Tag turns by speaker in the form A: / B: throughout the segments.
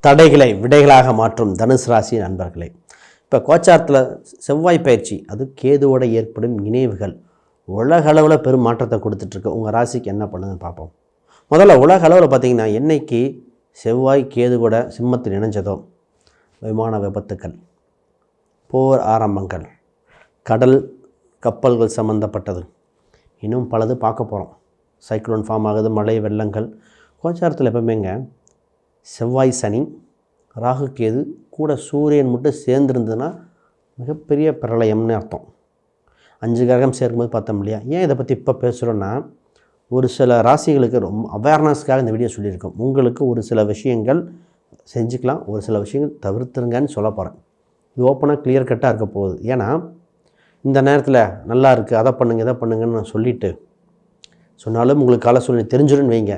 A: தடைகளை விடைகளாக மாற்றும் தனுசு ராசி நண்பர்களே. இப்போ கோச்சாரத்தில் செவ்வாய் பயிற்சி, அது கேதுவோட ஏற்படும் இணைவுகள் உலக அளவில் பெரும் மாற்றத்தை கொடுத்துட்ருக்கு. உங்கள் ராசிக்கு என்ன பண்ணுதுன்னு பார்ப்போம். முதல்ல உலக அளவில் பார்த்திங்கன்னா, என்னைக்கு செவ்வாய் கேது கூட சிம்மத்தில் இணைஞ்சதோ விமான விபத்துக்கள், போர் ஆரம்பங்கள், கடல் கப்பல்கள் சம்மந்தப்பட்டது, இன்னும் பலது பார்க்க போகிறோம். சைக்ளோன் ஃபார்ம் ஆகுது, மழை வெள்ளங்கள். கோச்சாரத்தில் எப்பவுமேங்க செவ்வாய் சனி ராகு கேது கூட சூரியன் மட்டும் சேர்ந்துருந்ததுன்னா மிகப்பெரிய பிரளயம்னு அர்த்தம். 5 கிரகம் சேர்க்கும்போது பார்த்தோம் இல்லையா. ஏன் இதை பற்றி இப்போ பேசுகிறோன்னா, ஒரு சில ராசிகளுக்கு ரொம்ப அவேர்னஸ்க்காக இந்த வீடியோ சொல்லியிருக்கோம். உங்களுக்கு ஒரு சில விஷயங்கள் செஞ்சுக்கலாம், ஒரு சில விஷயங்கள் தவிர்த்துருங்கன்னு சொல்ல போகிறேன். இது ஓப்பனாக கிளியர் கட்டாக இருக்க போகுது. ஏன்னா இந்த நேரத்தில் நல்லா இருக்குது, அதை பண்ணுங்க இதை பண்ணுங்கன்னு நான் சொல்லிவிட்டு சொன்னாலும் உங்களுக்கு கால சூழ்நிலை தெரிஞ்சிடுன்னு வைங்க,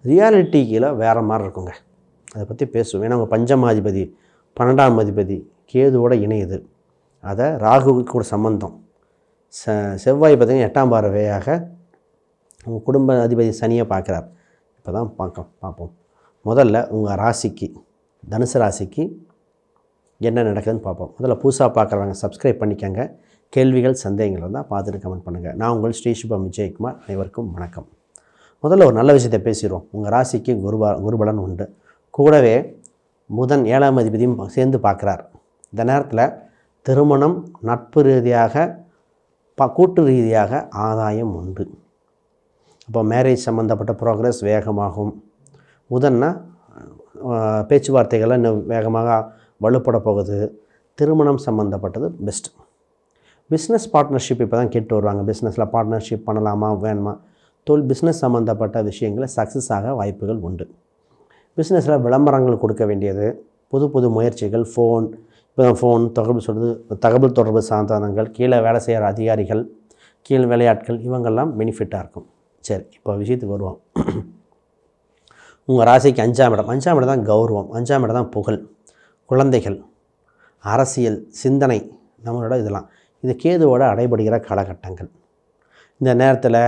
A: ரியாலிட்டியில் வேறு மாதிரி இருக்குங்க. அதை பற்றி பேசுவோம். ஏன்னா உங்கள் பஞ்சமாதிபதி 12ஆம் அதிபதி கேதுவோட இணையுது. அதை ராகுவுக்கு கூட சம்பந்தம். செவ்வாய் பார்த்திங்கன்னா 8ஆம் பார்வையாக உங்கள் குடும்ப அதிபதி சனியை பார்க்குறார். இப்போ தான் பார்ப்போம். முதல்ல உங்கள் ராசிக்கு, தனுசு ராசிக்கு என்ன நடக்குதுன்னு பார்ப்போம். முதல்ல புதுசாக பார்க்குறவங்க சப்ஸ்கிரைப் பண்ணிக்கோங்க. கேள்விகள் சந்தேகங்கள் இருந்தால் பார்த்துட்டு கமெண்ட் பண்ணுங்கள். நான் உங்கள் ஸ்ரீ சுபம் விஜயகுமார். அனைவருக்கும் வணக்கம். முதல்ல ஒரு நல்ல விஷயத்தை பேசிடுவோம். உங்கள் ராசிக்கு குருபலன் உண்டு. கூடவே புதன் 7ஆம் அதிபதியும் சேர்ந்து பார்க்குறார். இந்த நேரத்தில் திருமணம், நட்பு ரீதியாக கூட்டு ரீதியாக ஆதாயம் உண்டு. அப்போ மேரேஜ் சம்மந்தப்பட்ட ப்ரோக்ரஸ் வேகமாகும். புதன்னா பேச்சுவார்த்தைகள்லாம் இன்னும் வேகமாக வலுப்பட போகுது. திருமணம் சம்மந்தப்பட்டது பெஸ்ட். பிஸ்னஸ் பார்ட்னர்ஷிப் இப்போ தான் கேட்டு வருவாங்க. பிஸ்னஸில் பார்ட்னர்ஷிப் பண்ணலாமா வேணுமா, பிஸ்னஸ் சம்மந்தப்பட்ட விஷயங்களை சக்ஸஸ் ஆக வாய்ப்புகள் உண்டு. பிஸ்னஸில் விளம்பரங்கள் கொடுக்க வேண்டியது, புது புது முயற்சிகள், ஃபோன் தகவல் தொடர்பு சாதனங்கள், கீழே வேலை செய்கிற அதிகாரிகள், கீழ் வேலையாட்கள், இவங்கெல்லாம் பெனிஃபிட்டாக இருக்கும். சரி, இப்போ விஷயத்துக்கு வருவோம். உங்கள் ராசிக்கு 5ஆம் இடம் தான் கௌரவம், 5ஆம் இடம் தான் புகழ், குழந்தைகள், அரசியல், சிந்தனை, நம்மளோட இதெல்லாம் இது கேதுவோட அடைபடுகிற காலகட்டங்கள். இந்த நேரத்தில்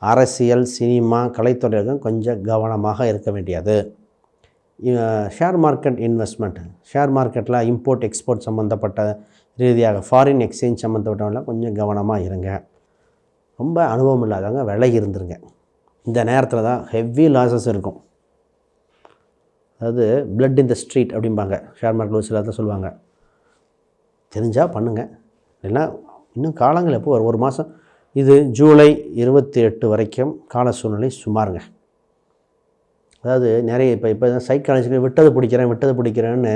A: அரசியல், சினிமா, கலைத்துறைகளும் கொஞ்சம் கவனமாக இருக்க வேண்டியது. ஷேர் மார்க்கெட் இன்வெஸ்ட்மெண்ட், ஷேர் மார்க்கெட்டில் இம்போர்ட் எக்ஸ்போர்ட் சம்மந்தப்பட்ட ரீதியாக ஃபாரின் எக்ஸ்சேஞ்ச் சம்மந்தப்பட்டவங்களாம் கொஞ்சம் கவனமாக இருங்க. ரொம்ப அனுபவம் இல்லாதவங்க விலகி இருந்துருங்க. இந்த நேரத்தில் தான் ஹெவி லாஸஸ் இருக்கும். அதாவது பிளட் இன் த ஸ்ட்ரீட் அப்படிம்பாங்க ஷேர் மார்க்கெட் சில தான் சொல்லுவாங்க. தெரிஞ்சால் பண்ணுங்கள், இல்லைன்னா இன்னும் காலங்கள் எப்போ ஒரு மாதம். இது ஜூலை 28 வரைக்கும் கால சூழ்நிலை சுமாருங்க. அதாவது நிறைய இப்போ சைக்காலஜிக்கல் விட்டது பிடிக்கிறேன்னு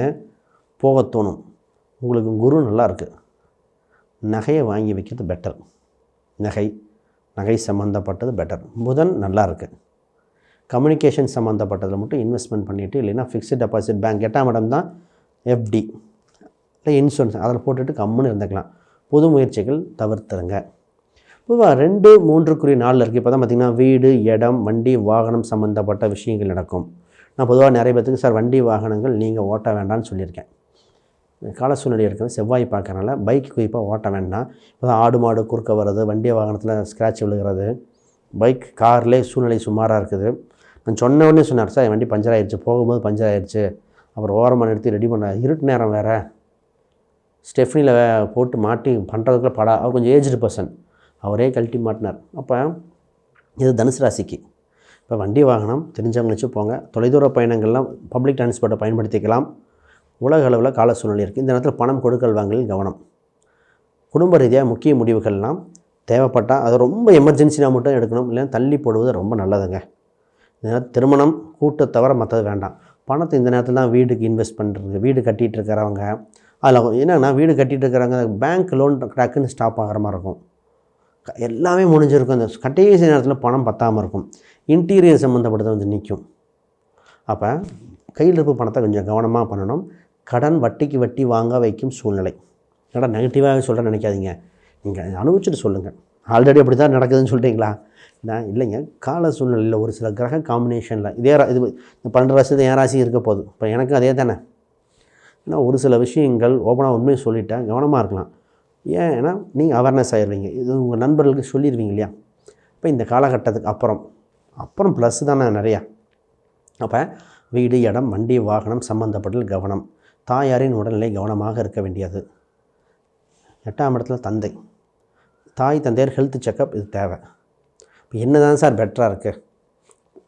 A: போக தோணும். உங்களுக்கு குரு நல்லா இருக்குது, நகையை வாங்கி வைக்கிறது பெட்டர். நகை சம்மந்தப்பட்டது பெட்டர். புதன் நல்லா இருக்குது. கம்யூனிகேஷன் சம்மந்தப்பட்டதில் மட்டும் இன்வெஸ்ட்மெண்ட் பண்ணிவிட்டு, இல்லைன்னா ஃபிக்ஸ்டு டெபாசிட் பேங்க் 8ஆம் இடம் தான் எஃப்டி இல்லை இன்சூரன்ஸ், அதில் போட்டுட்டு கம்முன்னு இருந்துக்கலாம். புது முயற்சிகள் தவிர்த்துருங்க. பொதுவாக 2, 3 நாளில் இருக்குது. இப்போ தான் பார்த்திங்கன்னா வீடு, இடம், வண்டி, வாகனம் சம்மந்தப்பட்ட விஷயங்கள் நடக்கும். நான் பொதுவாக நிறைய பேருக்கு சார் வண்டி வாகனங்கள் நீங்கள் ஓட்ட வேண்டாம்னு சொல்லியிருக்கேன். கால சூழ்நிலை இருக்கிறது செவ்வாய் பார்க்கறனால பைக் குறிப்பாக ஓட்ட வேண்டாம். இப்போ தான் ஆடு மாடு குறுக்க வர்றது, வண்டி வாகனத்தில் ஸ்க்ராட்ச் விழுகிறது, பைக் கார்லேயே சூழ்நிலை சுமாராக இருக்குது. நான் சொன்ன உடனே சொன்னார், சார் வண்டி பஞ்சர் ஆகிடுச்சு, போகும்போது பஞ்சர் ஆகிடுச்சு, அப்புறம் ஓரமாக நிறுத்தி ரெடி பண்ண, இருட்டு நேரம் வேறு, ஸ்டெஃப்னியில் போட்டு மாட்டி பண்ணுறதுக்குள்ள அவர் கொஞ்சம் ஏஜ்டு பர்சன், அவரே கழட்டி மாட்டினார். அப்போ இது தனுசு ராசிக்கு. இப்போ வண்டி வாகனம் தெரிஞ்சவங்க வச்சு போங்க. தொலைதூர பயணங்கள்லாம் பப்ளிக் டிரான்ஸ்போர்ட்டை பயன்படுத்திக்கலாம். உலக அளவில் கால சூழ்நிலை இருக்குது. இந்த நேரத்தில் பணம் கொடுக்கல் வாங்கலில் கவனம். குடும்ப ரீதியாக முக்கிய முடிவுகள்லாம் தேவைப்பட்டால் அது ரொம்ப எமர்ஜென்சியாக மட்டும் எடுக்கணும், இல்லைன்னா தள்ளி போடுவது ரொம்ப நல்லதுங்க. இந்த நேரத்தில் திருமணம் கூட்டத்தை தவிர மற்றது வேண்டாம். பணத்தை இந்த நேரத்தில் தான் வீடுக்கு இன்வெஸ்ட் பண்ணுறது. வீடு கட்டிகிட்டு இருக்கிறவங்க, அதில் என்னென்னா வீடு கட்டிகிட்டு இருக்கிறவங்க பேங்க் லோன் டக்குன்னு ஸ்டாப் ஆகிற மாதிரி இருக்கும். எல்லாமே முடிஞ்சிருக்கும். இந்த கடைசி நேரத்தில் பணம் பத்தாமல் இருக்கும். இன்டீரியர் சம்மந்தப்பட்டதை வந்து நிற்கும். அப்போ கையில் இருப்பு பணத்தை கொஞ்சம் கவனமாக பண்ணணும். கடன் வட்டி வாங்க வைக்கும் சூழ்நிலை. கடன் நெகட்டிவாக சொல்ல நினைக்காதீங்க, நீங்கள் அனுபவிச்சுட்டு சொல்லுங்கள். ஆல்ரெடி அப்படி தான் நடக்குதுன்னு சொல்கிறீங்களா? நான் இல்லைங்க, கால சூழ்நிலையில் ஒரு சில கிரக காம்பினேஷனில் இது 12 ராசி என் ராசி இருக்க போகுது. இப்போ எனக்கும் அதே தானே. ஏன்னா ஒரு சில விஷயங்கள் ஓப்பனாக உண்மையை சொல்லிட்டேன், கவனமாக இருக்கலாம். ஏன்னா நீங்கள் அவேர்னஸ் ஆகிடுவீங்க. இது உங்கள் நண்பர்களுக்கு சொல்லிடுவீங்க இல்லையா. இப்போ இந்த காலகட்டத்துக்கு அப்புறம் ப்ளஸ் தானே நிறையா. அப்போ வீடு, இடம், வண்டி, வாகனம் சம்மந்தப்பட்ட கவனம். தாயாரின் உடல்நிலை கவனமாக இருக்க வேண்டியது. 8ஆம் இடத்துல தந்தை, தாய் தந்தையர் ஹெல்த் செக்கப் இது தேவை. இப்போ என்ன தான் சார் பெட்டராக இருக்குது?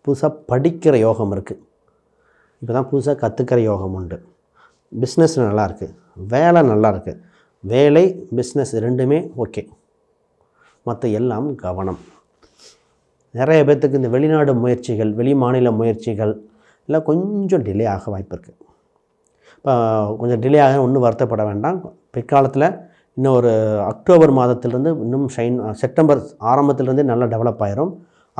A: புதுசாக படிக்கிற யோகம் இருக்குது, இப்போ தான் புதுசாக கற்றுக்கிற யோகம் உண்டு. பிஸ்னஸ் நல்லாயிருக்கு, வேலை நல்லாயிருக்கு. வேலை, பிஸ்னஸ் ரெண்டுமே ஓகே. மற்ற எல்லாம் கவனம். நிறைய பேர்த்துக்கு இந்த வெளிநாடு முயற்சிகள், வெளி மாநில முயற்சிகள் எல்லாம் கொஞ்சம் டிலே ஆக வாய்ப்பு இருக்குது. இப்போ கொஞ்சம் டிலே ஆக ஒன்றும் வருத்தப்பட வேண்டாம். பிற்காலத்தில் இன்னும் ஒரு அக்டோபர் மாதத்திலிருந்து இன்னும் செப்டம்பர் ஆரம்பத்திலேருந்தே நல்லா டெவலப் ஆயிரும்.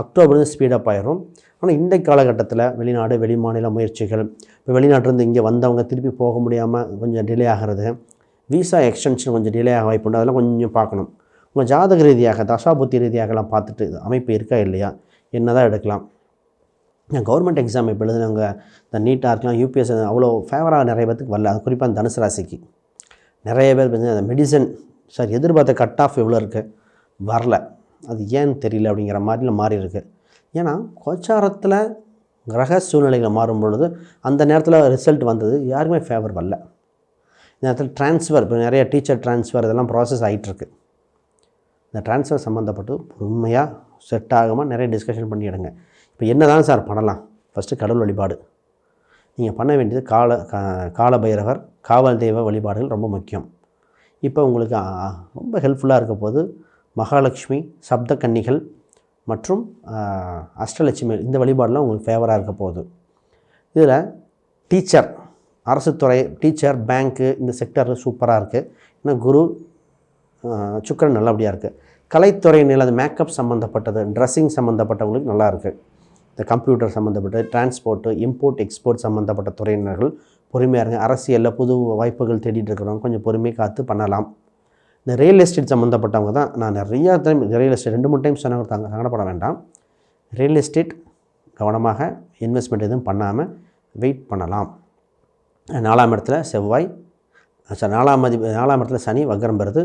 A: அக்டோபர்லேருந்து ஸ்பீடப் ஆயிரும். ஆனால் இந்த காலகட்டத்தில் வெளிநாடு, வெளி மாநில முயற்சிகள், இப்போ வெளிநாட்டிலேருந்து இங்கே வந்தவங்க திருப்பி போக முடியாமல் கொஞ்சம் டிலே ஆகிறது, விசா எக்ஸ்டென்ஷன் கொஞ்சம் டிலே ஆக வாய்ப்பு உண்டு. அதெல்லாம் கொஞ்சம் பார்க்கணும். உங்கள் ஜாதக ரீதியாக, தசாபுத்தி ரீதியாகலாம் பார்த்துட்டு அமைப்பு இருக்கா இல்லையா, என்ன தான் எடுக்கலாம். கவர்மெண்ட் எக்ஸாம் இப்போ எழுதுனவங்க, இந்த நீட்டாக இருக்கலாம், யூபிஎஸ் அவ்வளோ ஃபேவராக நிறைய பேருக்கு வரல. அது குறிப்பாக அந்த தனுசு ராசிக்கு நிறைய பேர் பார்த்தீங்கன்னா அந்த மெடிசன் சார் எதிர்பார்த்த கட் ஆஃப் எவ்வளோ இருக்குது வரல, அது ஏன்னு தெரியல அப்படிங்கிற மாதிரிலாம் மாறி இருக்குது. ஏன்னா கோச்சாரத்தில் கிரக சூழ்நிலைகள் மாறும் பொழுது அந்த நேரத்தில் ரிசல்ட் வந்தது யாருக்குமே ஃபேவர் வரல. இந்த நேரத்தில் ட்ரான்ஸ்ஃபர், இப்போ நிறைய டீச்சர் ட்ரான்ஸ்ஃபர் இதெல்லாம் ப்ராசஸ் ஆகிட்டுருக்கு. இந்த ட்ரான்ஸ்ஃபர் சம்மந்தப்பட்டு பொறுமையாக செட் ஆகாமல் நிறைய டிஸ்கஷன் பண்ணிவிடுங்க. இப்போ என்ன தான் சார் பண்ணலாம்? ஃபஸ்ட்டு கடவுள் வழிபாடு. நீங்கள் பண்ண வேண்டியது கால பைரவர், காவல் தெய்வ வழிபாடுகள் ரொம்ப முக்கியம். இப்போ உங்களுக்கு ரொம்ப ஹெல்ப்ஃபுல்லாக இருக்க போது மகாலட்சுமி, சப்த கன்னிகள் மற்றும் அஷ்டலட்சுமி, இந்த வழிபாடெலாம் உங்களுக்கு ஃபேவராக இருக்க போகுது. இதில் டீச்சர், அரசு துறை, டீச்சர், பேங்க்கு, இந்த செக்டர் சூப்பராக இருக்குது. ஏன்னா குரு, சுக்கிரன் நல்லபடியாக இருக்குது. கலைத்துறையினில் அது மேக்கப் சம்மந்தப்பட்டது, ட்ரெஸ்ஸிங் சம்மந்தப்பட்டவங்களுக்கு நல்லா இருக்குது. இந்த கம்ப்யூட்டர் சம்மந்தப்பட்ட, டிரான்ஸ்போர்ட்டு, இம்போர்ட் எக்ஸ்போர்ட் சம்மந்தப்பட்ட துறையினர்கள் பொறுமையாக இருங்க. அரசியலில் புது வாய்ப்புகள் தேடிட்டு இருக்கிறவங்க கொஞ்சம் பொறுமையை காத்து பண்ணலாம். இந்த ரியல் எஸ்டேட் சம்மந்தப்பட்டவங்க தான் நான் நிறையா டைம் ரியல் எஸ்டேட் 2-3 டைம் சொன்னாங்க, சங்கடப்பட வேண்டாம். ரியல் எஸ்டேட் கவனமாக இன்வெஸ்ட்மெண்ட் எதுவும் பண்ணாமல் வெயிட் பண்ணலாம். 4ஆம் இடத்துல செவ்வாய், 4ஆம் இடத்துல சனி வக்ரம் பெறுது,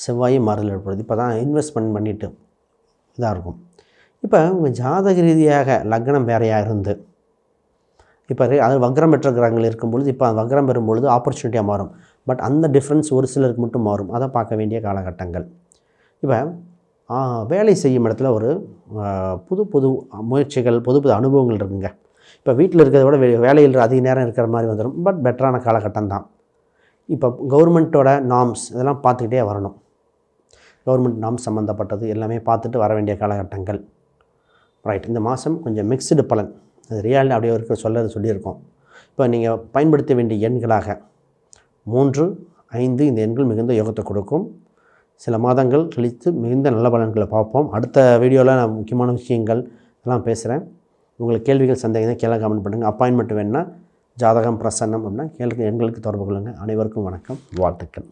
A: செவ்வாயும் மாறுதல் ஏற்படுது. இப்போ தான் இன்வெஸ்ட்மெண்ட் பண்ணிவிட்டு இதாக இருக்கும். இப்போ உங்கள் ஜாதக ரீதியாக லக்னம் வேறையாக இருந்து இப்போ அது வக்ரம் பெற்ற கிரகங்கள் இருக்கும்பொழுது, இப்போ வக்ரம் பெறும்பொழுது ஆப்பர்ச்சுனிட்டியாக மாறும். பட் அந்த டிஃப்ரென்ஸ் ஒரு சிலருக்கு மட்டும் மாறும். அதை பார்க்க வேண்டிய காலகட்டங்கள். இப்போ வேலை செய்யும் இடத்துல ஒரு புது முயற்சிகள், புது அனுபவங்கள் இருக்குங்க. இப்போ வீட்டில் இருக்கிறத விட வேலையில் அதிக நேரம் இருக்கிற மாதிரி வந்துடும். பட் பெட்டரான காலகட்டம் தான். இப்போ கவர்மெண்ட்டோட நார்ம்ஸ் இதெல்லாம் பார்த்துக்கிட்டே வரணும். கவர்மெண்ட் நார்ம்ஸ் சம்மந்தப்பட்டது எல்லாமே பார்த்துட்டு வர வேண்டிய காலகட்டங்கள். ரைட். இந்த மாதம் கொஞ்சம் மிக்ஸ்டு பலன், அது ரியாலிட்டி அப்படியே இருக்க சொல்லியிருக்கோம். இப்போ நீங்கள் பயன்படுத்த வேண்டிய எண்களாக 3, 5 இந்த எண்கள் மிகுந்த யோகத்தை கொடுக்கும். சில மாதங்கள் கழித்து மிகுந்த நல்ல பலன்களை பார்ப்போம். அடுத்த வீடியோவில் நான் முக்கியமான விஷயங்கள் எல்லாம் பேசுகிறேன். உங்களுக்கு கேள்விகள், சந்தேகம் கீழே கமெண்ட் பண்ணுங்கள். அப்பாயின்மெண்ட் வேணுன்னா, ஜாதகம், பிரசன்னம் அப்படின்னா எண்களுக்கு தொடர்பு கொள்ளுங்கள். அனைவருக்கும் வணக்கம், வாழ்த்துக்கள்.